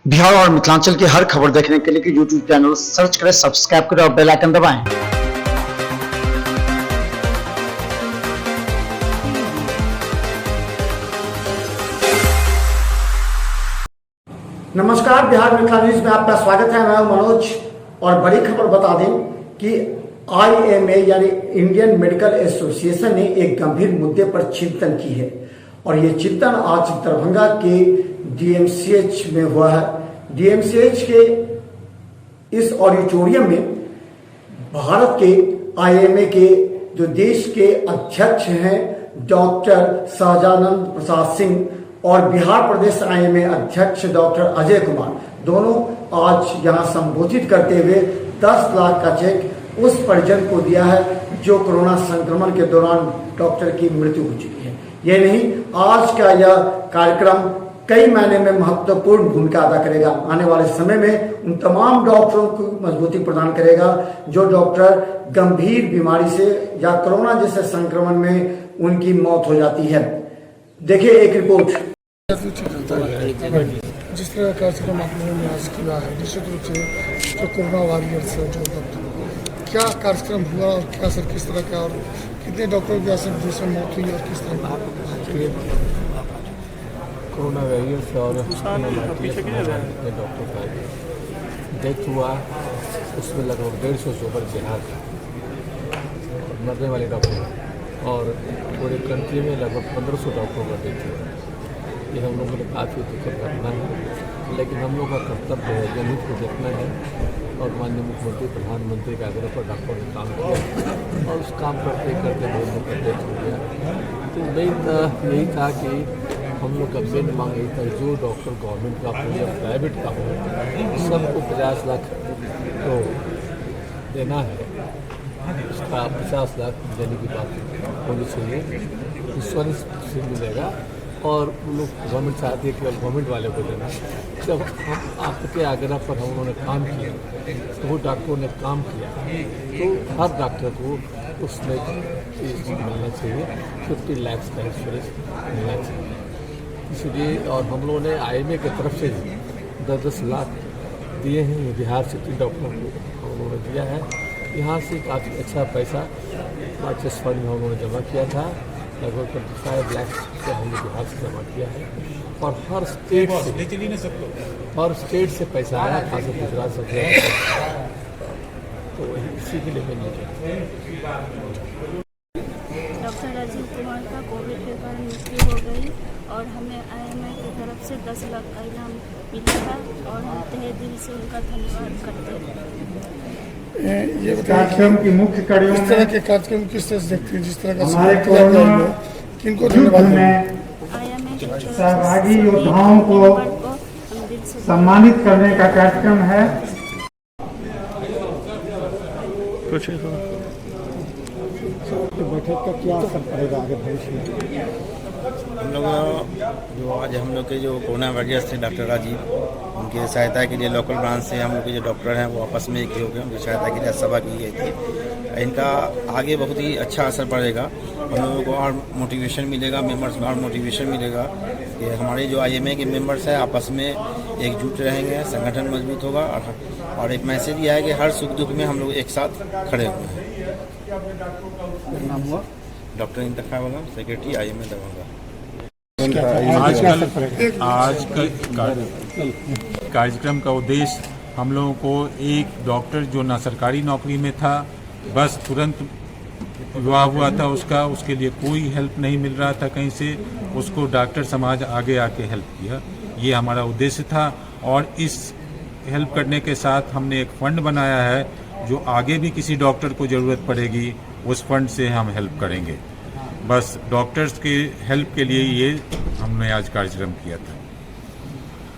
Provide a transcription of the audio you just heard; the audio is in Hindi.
बिहार और मिथिलांचल की हर खबर देखने के लिए यूट्यूब चैनल सर्च करें, सब्सक्राइब करें और बेल आइकन दबाएं। नमस्कार, बिहार मिथिला न्यूज में आपका स्वागत है। मैं मनोज और बड़ी खबर बता दें कि IMA यानी इंडियन मेडिकल एसोसिएशन ने एक गंभीर मुद्दे पर चिंतन की है और ये चिंतन आज दरभंगा के DMCH में हुआ है। DMCH के इस ऑडिटोरियम में भारत के IMA के जो देश के अध्यक्ष हैं डॉक्टर सहजानंद प्रसाद सिंह और बिहार प्रदेश IMA अध्यक्ष डॉक्टर अजय कुमार दोनों आज यहां संबोधित करते हुए 10 लाख का चेक उस परिजन को दिया है जो कोरोना संक्रमण के दौरान डॉक्टर की मृत्यु हो चुकी है। ये नहीं, आज का यह कार्यक्रम कई मायने में महत्वपूर्ण भूमिका अदा करेगा। आने वाले समय में उन तमाम डॉक्टरों को मजबूती प्रदान करेगा जो डॉक्टर गंभीर बीमारी से या कोरोना जैसे संक्रमण में उनकी मौत हो जाती है। देखिए एक रिपोर्ट। जिस तरह का कार्यक्रम आप लोगों ने आज किया है, निश्चित रूप से जो कोरोना वॉरियर्स है, जो डॉक्टर क्या कार्यक्रम हुआ और क्या सर किस तरह का और कितने डॉक्टरों की ऐसे देश में मौत हुई और किस तरह की कोरोना वॉरियर्स और कितने डॉक्टर का डेथ हुआ, उसमें लगभग 150 से ऊपर बिहार का मरने वाले डॉक्टर और पूरे कंट्री में लगभग 1500 डॉक्टरों का डेथ हुआ। ये हम लोगों को काफ़ी दुखद घटना है, लेकिन हम लोग का कर्तव्य है जनहित को देखना है और माननीय मुख्यमंत्री प्रधानमंत्री के आग्रह पर डॉक्टर ने काम किया और उस काम करते करते बहुत लोग का डेथ हो गया। तो मेन यही था कि हम लोग का मेन मांग यही था जो डॉक्टर गवर्नमेंट का हो या प्राइवेट का हो सबको 50 लाख तो देना है, उसका 50 लाख देने की बात होनी चाहिए, इंश्योरेंस से मिलेगा और वो लोग गवर्नमेंट चाहती है केवल गवर्नमेंट वाले को देना। जब हम आपके आग्रह पर हम उन्होंने काम किया तो वो डॉक्टरों ने काम किया तो हर डॉक्टर को उसमें मिलना चाहिए, 50 लाख का इंश्योरेंस मिलना चाहिए। इसलिए और हम लोगों ने IMA की तरफ से 10-10 लाख दिए हैं बिहार से 3 डॉक्टरों को हम लोगों ने दिया है। यहाँ से काफ़ी अच्छा पैसा मार्चेस फंड में हम लोगों ने जमा किया था, लगभग 25 लाख से हमने बिहार से जमा किया है और हर स्टेट से पैसा आया, खासकर गुजरात से, तो इसी के लिए मैंने डॉक्टर राजीव कुमार का कोविड के कारण मृत्यु हो गई और हमें IMA की तरफ से 10 लाख का इनाम मिला था और हम तहे दिल से उनका धन्यवाद करते हैं। ये कार्यक्रम की मुख्य कड़ियों इस तरह के कार्यक्रम किस तरह से देखते हैं, जिस तरह का हमारे कोरोना किनको युद्ध धन्यवाद में IMA की तरफ से सहभागी सभी योद्धाओं को मेंबर हम दिल से सम्मानित करने का कार्यक्रम है। बैठक का क्या असर पड़ेगा आगे भविष्य में? हम लोग जो आज हम लोग के जो कोरोना वॉरियर्स थे डॉक्टर राजीव, उनके सहायता के लिए लोकल ब्रांच से हम लोग के जो डॉक्टर हैं वो आपस में एक हो गए, उनकी सहायता के लिए सभा की गई थी। इनका आगे बहुत ही अच्छा असर पड़ेगा, हम लोगों को और मोटिवेशन मिलेगा, मेंबर्स में और मोटिवेशन मिलेगा कि हमारे जो IMA के मेंबर्स हैं आपस में एकजुट रहेंगे, संगठन मजबूत होगा और एक मैसेज ये है कि हर सुख दुख में हम लोग एक साथ खड़े हुए हैं। नाम हुआ डॉक्टर इंतखा वाला, सेक्रेटरी IMA दरभंगा। आज का कार्यक्रम का उद्देश्य हम लोगों को एक डॉक्टर जो ना सरकारी नौकरी में था, बस तुरंत विवाह हुआ था उसके लिए कोई हेल्प नहीं मिल रहा था कहीं से, उसको डॉक्टर समाज आगे आके हेल्प किया, ये हमारा उद्देश्य था। और इस हेल्प करने के साथ हमने एक फंड बनाया है जो आगे भी किसी डॉक्टर को ज़रूरत पड़ेगी उस फंड से हम हेल्प करेंगे। बस डॉक्टर्स के हेल्प के लिए ये हमने आज कार्यक्रम किया था।